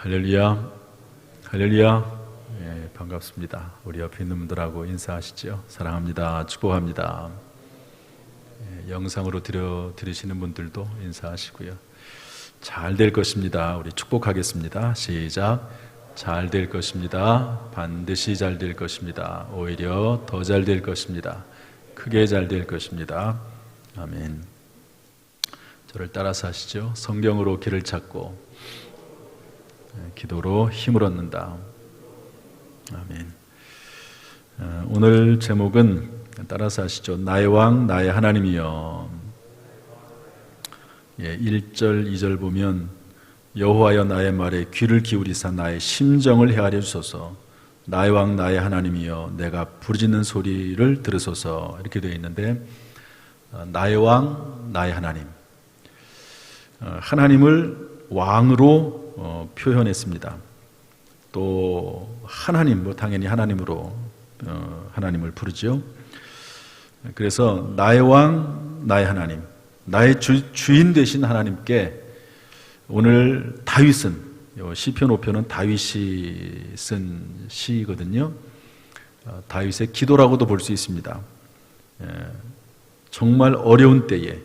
할렐루야, 할렐루야. 예, 반갑습니다. 우리 옆에 있는 분들하고 인사하시죠. 사랑합니다. 축복합니다. 예, 영상으로 들으시는 분들도 인사하시고요. 잘 될 것입니다. 우리 축복하겠습니다. 시작. 잘 될 것입니다. 반드시 잘 될 것입니다. 오히려 더 잘 될 것입니다. 크게 잘 될 것입니다. 아멘. 저를 따라서 하시죠. 성경으로 길을 찾고 기도로 힘을 얻는다. 아멘. 오늘 제목은 따라서 하시죠. 나의 왕 나의 하나님이여. 1절 2절 보면 여호와여 나의 말에 귀를 기울이사 나의 심정을 헤아려 주소서. 나의 왕 나의 하나님이여 내가 부르짖는 소리를 들으소서. 이렇게 되어 있는데 나의 왕 나의 하나님, 하나님을 왕으로 표현했습니다. 또 하나님, 당연히 하나님으로 하나님을 부르죠. 그래서 나의 왕 나의 하나님, 나의 주인 되신 하나님께 오늘 다윗은, 시편 5편은 다윗이 쓴 시거든요. 다윗의 기도라고도 볼 수 있습니다. 정말 어려운 때에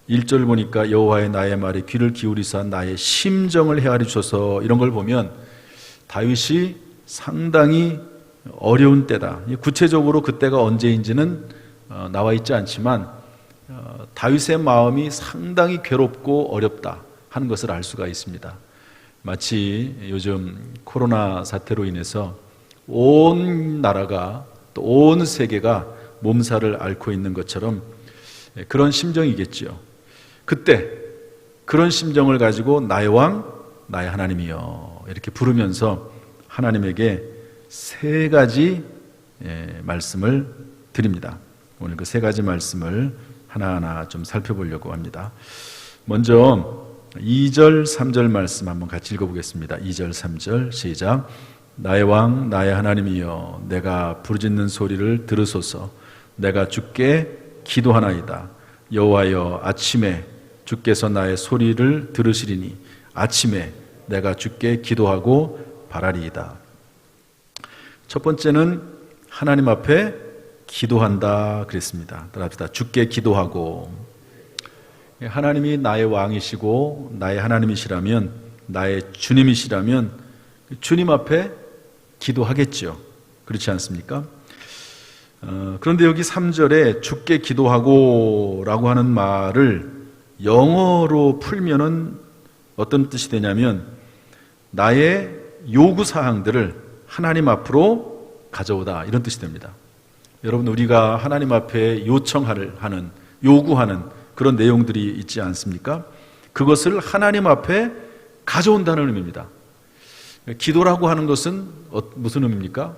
1절 보니까 여호와의 나의 말에 귀를 기울이사 나의 심정을 헤아려 주셔서, 이런 걸 보면 다윗이 상당히 어려운 때다. 구체적으로 그때가 언제인지는 나와 있지 않지만 다윗의 마음이 상당히 괴롭고 어렵다 하는 것을 알 수가 있습니다. 마치 요즘 코로나 사태로 인해서 온 나라가 또 온 세계가 몸살을 앓고 있는 것처럼 그런 심정이겠죠. 그때 그런 심정을 가지고 나의 왕 나의 하나님이여 이렇게 부르면서 하나님에게 세 가지 말씀을 드립니다. 오늘 그 세 가지 말씀을 하나하나 좀 살펴보려고 합니다. 먼저 2절 3절 말씀 한번 같이 읽어보겠습니다. 2절 3절 시작. 나의 왕 나의 하나님이여 내가 부르짖는 소리를 들으소서. 내가 주께 기도하나이다. 여호와여 아침에 주께서 나의 소리를 들으시리니 아침에 내가 주께 기도하고 바라리이다. 첫 번째는 하나님 앞에 기도한다 그랬습니다. 따라합시다. 주께 기도하고. 하나님이 나의 왕이시고 나의 하나님이시라면, 나의 주님이시라면 주님 앞에 기도하겠죠. 그렇지 않습니까? 그런데 여기 3절에 주께 기도하고 라고 하는 말을 영어로 풀면은 어떤 뜻이 되냐면 나의 요구사항들을 하나님 앞으로 가져오다, 이런 뜻이 됩니다. 여러분, 우리가 하나님 앞에 요구하는 그런 내용들이 있지 않습니까? 그것을 하나님 앞에 가져온다는 의미입니다. 기도라고 하는 것은 무슨 의미입니까?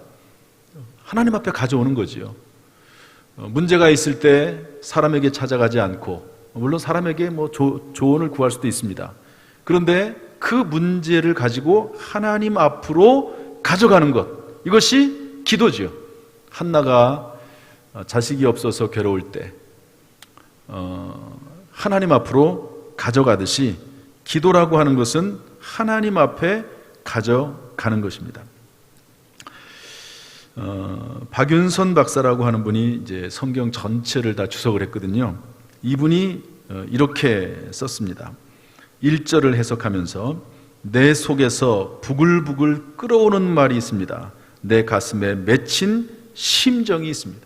하나님 앞에 가져오는 거지요. 문제가 있을 때 사람에게 찾아가지 않고, 물론 사람에게 조언을 구할 수도 있습니다. 그런데 그 문제를 가지고 하나님 앞으로 가져가는 것, 이것이 기도지요. 한나가 자식이 없어서 괴로울 때 하나님 앞으로 가져가듯이 기도라고 하는 것은 하나님 앞에 가져가는 것입니다. 박윤선 박사라고 하는 분이 이제 성경 전체를 다 주석을 했거든요. 이분이 이렇게 썼습니다. 1절을 해석하면서 내 속에서 부글부글 끓어오는 말이 있습니다. 내 가슴에 맺힌 심정이 있습니다.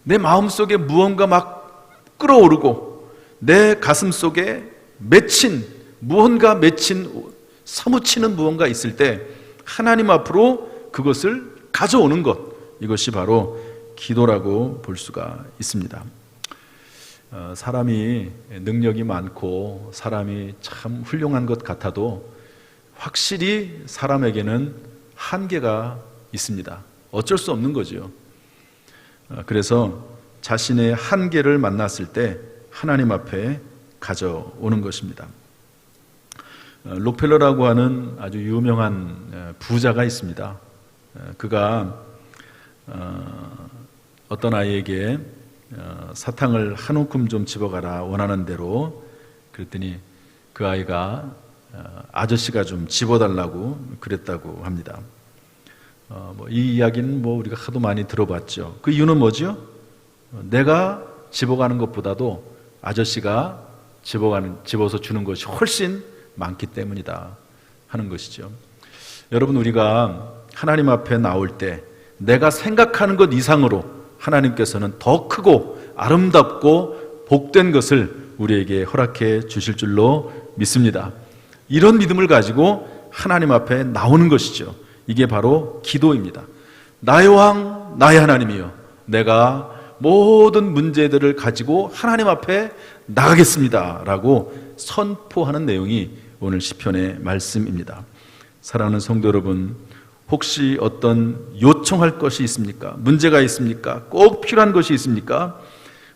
내 마음속에 무언가 막 끓어오르고 내 가슴 속에 무언가 사무치는 무언가 있을 때 하나님 앞으로 그것을 가져오는 것, 이것이 바로 기도라고 볼 수가 있습니다. 사람이 능력이 많고 사람이 참 훌륭한 것 같아도 확실히 사람에게는 한계가 있습니다. 어쩔 수 없는 거죠. 그래서 자신의 한계를 만났을 때 하나님 앞에 가져오는 것입니다. 록펠러라고 하는 아주 유명한 부자가 있습니다. 그가 어떤 아이에게 사탕을 한 움큼 좀 집어가라, 원하는 대로. 그랬더니 그 아이가 아저씨가 좀 집어달라고 그랬다고 합니다. 이 이야기는 우리가 하도 많이 들어봤죠. 그 이유는 뭐죠? 내가 집어가는 것보다도 아저씨가 집어서 주는 것이 훨씬 많기 때문이다 하는 것이죠. 여러분, 우리가 하나님 앞에 나올 때 내가 생각하는 것 이상으로 하나님께서는 더 크고 아름답고 복된 것을 우리에게 허락해 주실 줄로 믿습니다. 이런 믿음을 가지고 하나님 앞에 나오는 것이죠. 이게 바로 기도입니다. 나의 왕, 나의 하나님이여, 내가 모든 문제들을 가지고 하나님 앞에 나가겠습니다 라고 선포하는 내용이 오늘 시편의 말씀입니다. 사랑하는 성도 여러분, 혹시 어떤 요청할 것이 있습니까? 문제가 있습니까? 꼭 필요한 것이 있습니까?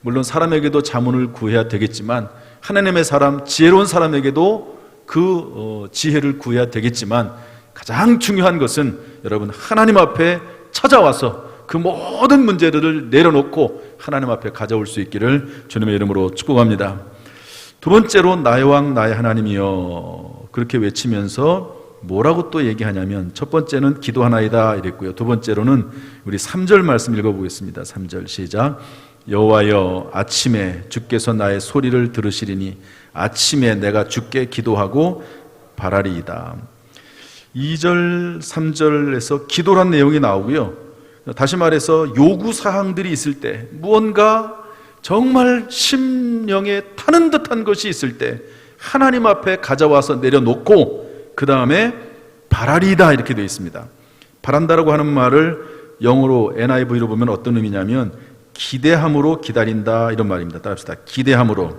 물론 사람에게도 자문을 구해야 되겠지만, 하나님의 사람, 지혜로운 사람에게도 그 지혜를 구해야 되겠지만, 가장 중요한 것은 여러분, 하나님 앞에 찾아와서 그 모든 문제들을 내려놓고 하나님 앞에 가져올 수 있기를 주님의 이름으로 축복합니다. 두 번째로, 나의 왕 나의 하나님이여, 그렇게 외치면서 뭐라고 또 얘기하냐면, 첫 번째는 기도하나이다 이랬고요, 두 번째로는 우리 3절 말씀 읽어보겠습니다. 3절 시작. 여호와여, 아침에 주께서 나의 소리를 들으시리니 아침에 내가 주께 기도하고 바라리이다. 2절 3절에서 기도란 내용이 나오고요, 다시 말해서 요구사항들이 있을 때, 무언가 정말 심령에 타는 듯한 것이 있을 때 하나님 앞에 가져와서 내려놓고 그 다음에 바라리이다 이렇게 되어 있습니다. 바란다라고 하는 말을 영어로 NIV로 보면 어떤 의미냐면 기대함으로 기다린다 이런 말입니다. 따라합시다. 기대함으로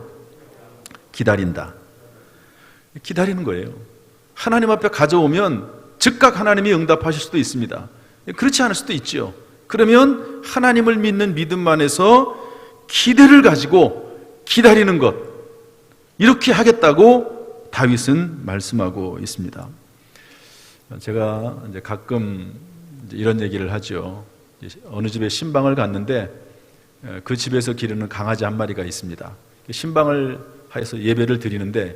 기다린다. 기다리는 거예요. 하나님 앞에 가져오면 즉각 하나님이 응답하실 수도 있습니다. 그렇지 않을 수도 있죠. 그러면 하나님을 믿는 믿음 안에서 기대를 가지고 기다리는 것, 이렇게 하겠다고 다윗은 말씀하고 있습니다. 제가 이제 가끔 이런 얘기를 하죠. 어느 집에 신방을 갔는데 그 집에서 기르는 강아지 한 마리가 있습니다. 신방을 해서 예배를 드리는데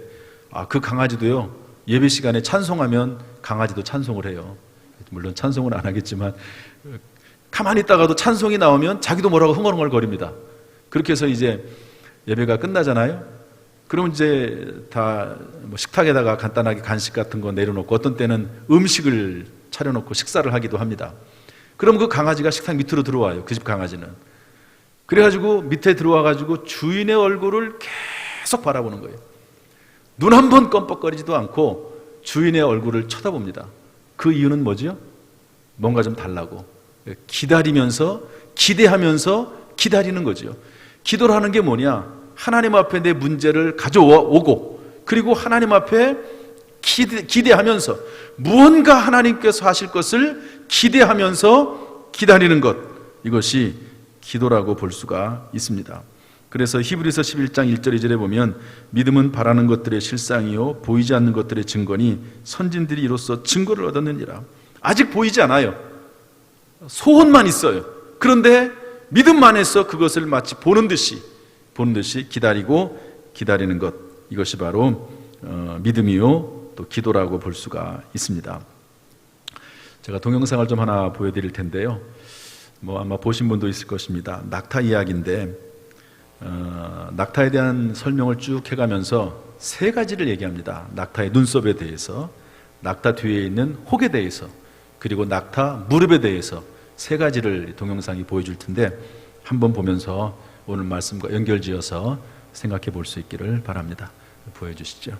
그 강아지도요, 예배 시간에 찬송하면 강아지도 찬송을 해요. 물론 찬송은 안 하겠지만 가만히 있다가도 찬송이 나오면 자기도 뭐라고 흥얼흥얼거립니다. 그렇게 해서 이제 예배가 끝나잖아요. 그럼 이제 다 식탁에다가 간단하게 간식 같은 거 내려놓고 어떤 때는 음식을 차려놓고 식사를 하기도 합니다. 그럼 그 강아지가 식탁 밑으로 들어와요. 그 집 강아지는. 그래가지고 밑에 들어와가지고 주인의 얼굴을 계속 바라보는 거예요. 눈 한 번 껌뻑거리지도 않고 주인의 얼굴을 쳐다봅니다. 그 이유는 뭐죠? 뭔가 좀 달라고. 기다리면서, 기대하면서 기다리는 거죠. 기도를 하는 게 뭐냐? 하나님 앞에 내 문제를 가져오고, 그리고 하나님 앞에 기대하면서 무언가 하나님께서 하실 것을 기대하면서 기다리는 것, 이것이 기도라고 볼 수가 있습니다. 그래서 히브리서 11장 1절 2절에 보면 믿음은 바라는 것들의 실상이요 보이지 않는 것들의 증거니 선진들이 이로써 증거를 얻었느니라. 아직 보이지 않아요. 소원만 있어요. 그런데 믿음만 해서 그것을 마치 보는 듯이 기다리고 기다리는 것, 이것이 바로 믿음이요 또 기도라고 볼 수가 있습니다. 제가 동영상을 좀 하나 보여드릴 텐데요, 아마 보신 분도 있을 것입니다. 낙타 이야기인데 낙타에 대한 설명을 쭉 해가면서 세 가지를 얘기합니다. 낙타의 눈썹에 대해서, 낙타 뒤에 있는 혹에 대해서, 그리고 낙타 무릎에 대해서 세 가지를 동영상이 보여줄 텐데 한번 보면서 오늘 말씀과 연결지어서 생각해 볼 수 있기를 바랍니다. 보여주시죠.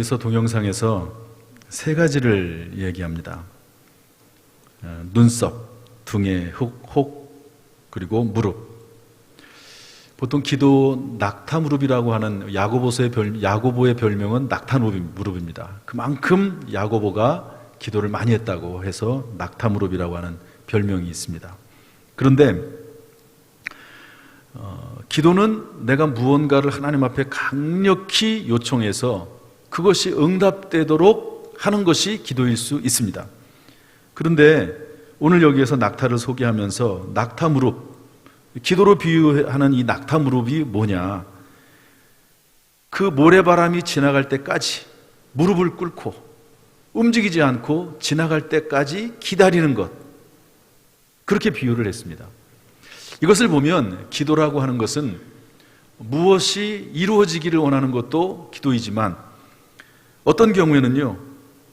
여기서 동영상에서 세 가지를 얘기합니다. 눈썹, 등에 혹, 그리고 무릎. 보통 기도 낙타무릎이라고 하는 야고보의 별명은 낙타무릎입니다. 그만큼 야고보가 기도를 많이 했다고 해서 낙타무릎이라고 하는 별명이 있습니다. 그런데 기도는 내가 무언가를 하나님 앞에 강력히 요청해서 그것이 응답되도록 하는 것이 기도일 수 있습니다. 그런데 오늘 여기에서 낙타를 소개하면서 낙타무릎, 기도로 비유하는 이 낙타무릎이 뭐냐? 그 모래바람이 지나갈 때까지 무릎을 꿇고 움직이지 않고 지나갈 때까지 기다리는 것, 그렇게 비유를 했습니다. 이것을 보면 기도라고 하는 것은 무엇이 이루어지기를 원하는 것도 기도이지만 어떤 경우에는요,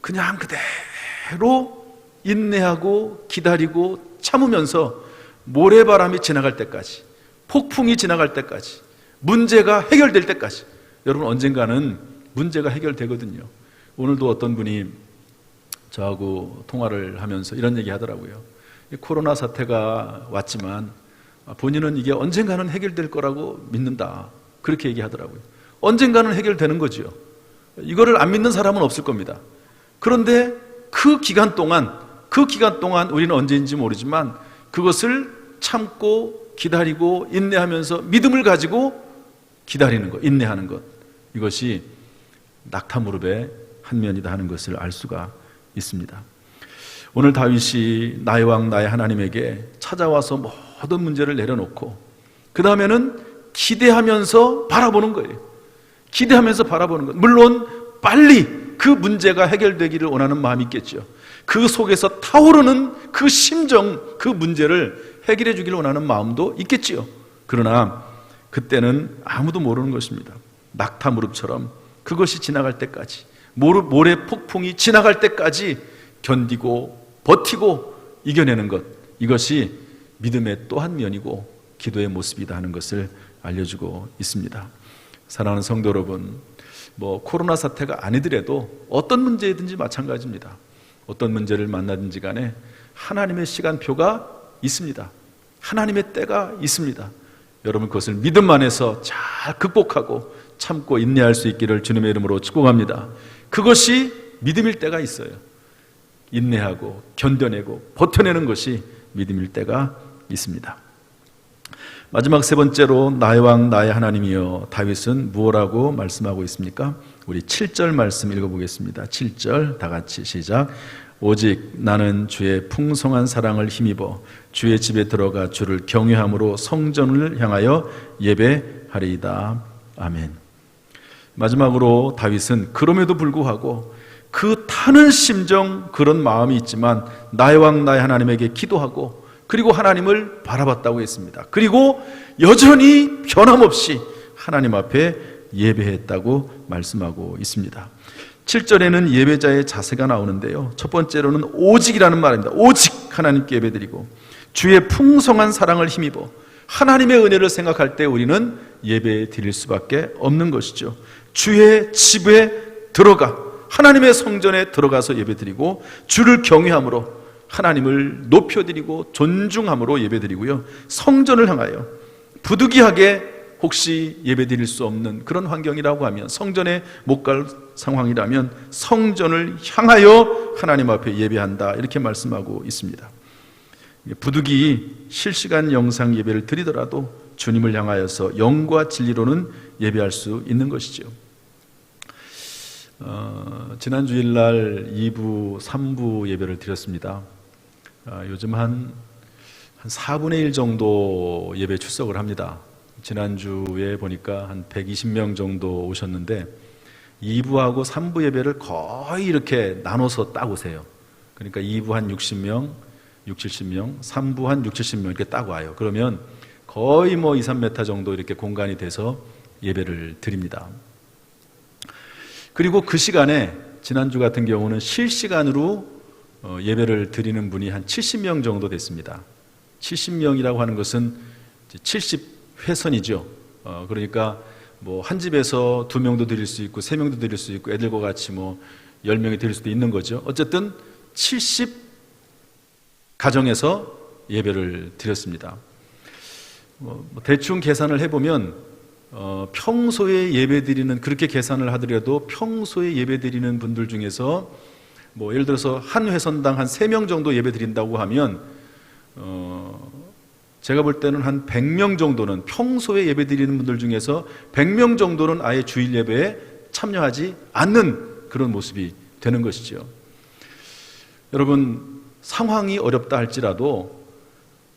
그냥 그대로 인내하고 기다리고 참으면서 모래바람이 지나갈 때까지, 폭풍이 지나갈 때까지, 문제가 해결될 때까지. 여러분, 언젠가는 문제가 해결되거든요. 오늘도 어떤 분이 저하고 통화를 하면서 이런 얘기 하더라고요. 코로나 사태가 왔지만 본인은 이게 언젠가는 해결될 거라고 믿는다, 그렇게 얘기하더라고요. 언젠가는 해결되는 거죠. 이거를 안 믿는 사람은 없을 겁니다. 그런데 그 기간 동안 우리는 언제인지 모르지만 그것을 참고 기다리고 인내하면서 믿음을 가지고 기다리는 것, 인내하는 것, 이것이 낙타무릎의 한 면이다 하는 것을 알 수가 있습니다. 오늘 다윗이 나의 왕 나의 하나님에게 찾아와서 모든 문제를 내려놓고 그 다음에는 기대하면서 바라보는 거예요. 기대하면서 바라보는 것. 물론 빨리 그 문제가 해결되기를 원하는 마음이 있겠죠. 그 속에서 타오르는 그 심정, 그 문제를 해결해 주기를 원하는 마음도 있겠지요. 그러나 그때는 아무도 모르는 것입니다. 낙타무릎처럼 그것이 지나갈 때까지, 모래 폭풍이 지나갈 때까지 견디고 버티고 이겨내는 것, 이것이 믿음의 또 한 면이고 기도의 모습이다 하는 것을 알려주고 있습니다. 사랑하는 성도 여러분, 코로나 사태가 아니더라도 어떤 문제이든지 마찬가지입니다. 어떤 문제를 만나든지 간에 하나님의 시간표가 있습니다. 하나님의 때가 있습니다. 여러분, 그것을 믿음 안에서 잘 극복하고 참고 인내할 수 있기를 주님의 이름으로 축복합니다. 그것이 믿음일 때가 있어요. 인내하고 견뎌내고 버텨내는 것이 믿음일 때가 있습니다. 마지막 세 번째로 나의 왕 나의 하나님이여, 다윗은 무엇라고 말씀하고 있습니까? 우리 7절 말씀 읽어보겠습니다. 7절 다 같이 시작. 오직 나는 주의 풍성한 사랑을 힘입어 주의 집에 들어가 주를 경외함으로 성전을 향하여 예배하리이다. 아멘. 마지막으로 다윗은 그럼에도 불구하고 그 타는 심정, 그런 마음이 있지만 나의 왕 나의 하나님에게 기도하고 그리고 하나님을 바라봤다고 했습니다. 그리고 여전히 변함없이 하나님 앞에 예배했다고 말씀하고 있습니다. 7절에는 예배자의 자세가 나오는데요, 첫 번째로는 오직이라는 말입니다. 오직 하나님께 예배드리고 주의 풍성한 사랑을 힘입어, 하나님의 은혜를 생각할 때 우리는 예배 드릴 수밖에 없는 것이죠. 주의 집에 들어가, 하나님의 성전에 들어가서 예배드리고 주를 경외함으로 하나님을 높여드리고 존중함으로 예배드리고요, 성전을 향하여, 부득이하게 혹시 예배드릴 수 없는 그런 환경이라고 하면, 성전에 못 갈 상황이라면 성전을 향하여 하나님 앞에 예배한다, 이렇게 말씀하고 있습니다. 부득이 실시간 영상 예배를 드리더라도 주님을 향하여서 영과 진리로는 예배할 수 있는 것이죠. 지난 주일날 2부, 3부 예배를 드렸습니다. 요즘 한 4분의 1 정도 예배 출석을 합니다. 지난주에 보니까 한 120명 정도 오셨는데 2부하고 3부 예배를 거의 이렇게 나눠서 딱 오세요. 그러니까 2부 한 60명, 60, 70명, 3부 한 6, 70명 이렇게 딱 와요. 그러면 거의 2, 3m 정도 이렇게 공간이 돼서 예배를 드립니다. 그리고 그 시간에 지난주 같은 경우는 실시간으로 예배를 드리는 분이 한 70명 정도 됐습니다. 70명이라고 하는 것은 70회선이죠. 그러니까 뭐 한 집에서 2명도 드릴 수 있고 3명도 드릴 수 있고 애들과 같이 뭐 10명이 드릴 수도 있는 거죠. 어쨌든 70 가정에서 예배를 드렸습니다. 뭐 대충 계산을 해보면 평소에 예배 드리는, 그렇게 계산을 하더라도 평소에 예배 드리는 분들 중에서 뭐 예를 들어서 한 회선당 한 3명 정도 예배 드린다고 하면 제가 볼 때는 한 100명 정도는, 평소에 예배 드리는 분들 중에서 100명 정도는 아예 주일 예배에 참여하지 않는 그런 모습이 되는 것이죠. 여러분, 상황이 어렵다 할지라도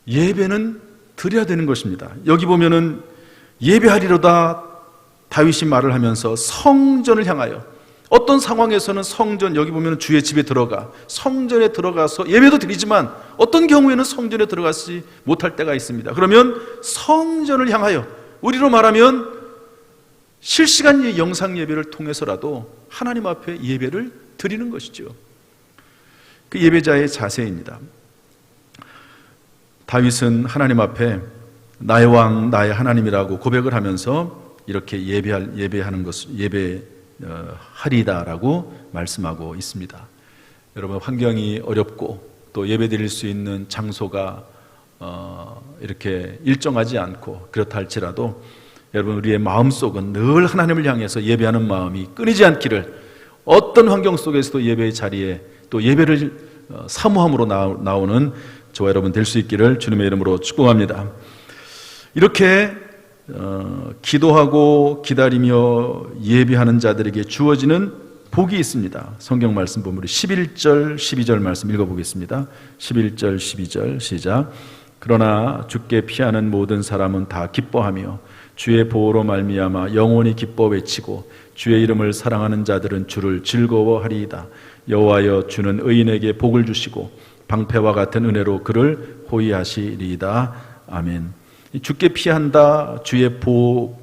예배는 드려야 되는 것입니다. 여기 보면은 예배하리로다 다윗이 말을 하면서 성전을 향하여, 어떤 상황에서는 성전, 여기 보면 주의 집에 들어가 성전에 들어가서 예배도 드리지만 어떤 경우에는 성전에 들어가지 못할 때가 있습니다. 그러면 성전을 향하여, 우리로 말하면 실시간 영상 예배를 통해서라도 하나님 앞에 예배를 드리는 것이죠. 그 예배자의 자세입니다. 다윗은 하나님 앞에 나의 왕, 나의 하나님이라고 고백을 하면서 이렇게 예배하는 것을 하리다라고 말씀하고 있습니다. 여러분, 환경이 어렵고 또 예배드릴 수 있는 장소가 이렇게 일정하지 않고 그렇다 할지라도 여러분, 우리의 마음속은 늘 하나님을 향해서 예배하는 마음이 끊이지 않기를, 어떤 환경 속에서도 예배의 자리에 또 예배를 사모함으로 나오는 저와 여러분 될 수 있기를 주님의 이름으로 축복합니다. 이렇게 기도하고 기다리며 예배하는 자들에게 주어지는 복이 있습니다. 성경 말씀 보면 우리 11절 12절 말씀 읽어보겠습니다. 11절 12절 시작. 그러나 주께 피하는 모든 사람은 다 기뻐하며 주의 보호로 말미암아 영원히 기뻐 외치고 주의 이름을 사랑하는 자들은 주를 즐거워하리이다. 여호와여, 주는 의인에게 복을 주시고 방패와 같은 은혜로 그를 호위하시리이다. 아멘. 주께 피한다, 주의 보호,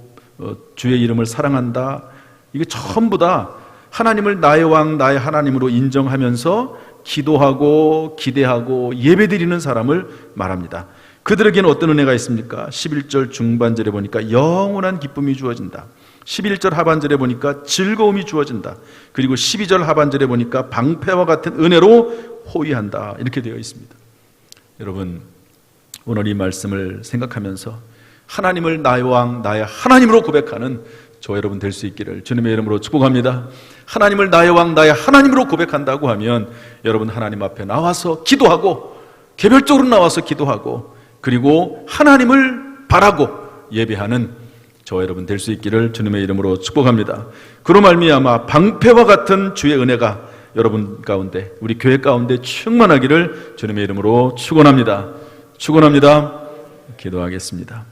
주의 이름을 사랑한다, 이게 전부 다 하나님을 나의 왕, 나의 하나님으로 인정하면서 기도하고 기대하고 예배드리는 사람을 말합니다. 그들에게는 어떤 은혜가 있습니까? 11절 중반절에 보니까 영원한 기쁨이 주어진다. 11절 하반절에 보니까 즐거움이 주어진다. 그리고 12절 하반절에 보니까 방패와 같은 은혜로 호위한다. 이렇게 되어 있습니다. 여러분, 오늘 이 말씀을 생각하면서 하나님을 나의 왕, 나의 하나님으로 고백하는 저 여러분 될 수 있기를 주님의 이름으로 축복합니다. 하나님을 나의 왕, 나의 하나님으로 고백한다고 하면 여러분 하나님 앞에 나와서 기도하고, 개별적으로 나와서 기도하고, 그리고 하나님을 바라고 예배하는 저 여러분 될 수 있기를 주님의 이름으로 축복합니다. 그로 말미암아 방패와 같은 주의 은혜가 여러분 가운데, 우리 교회 가운데 충만하기를 주님의 이름으로 축원합니다. 축원합니다. 기도하겠습니다.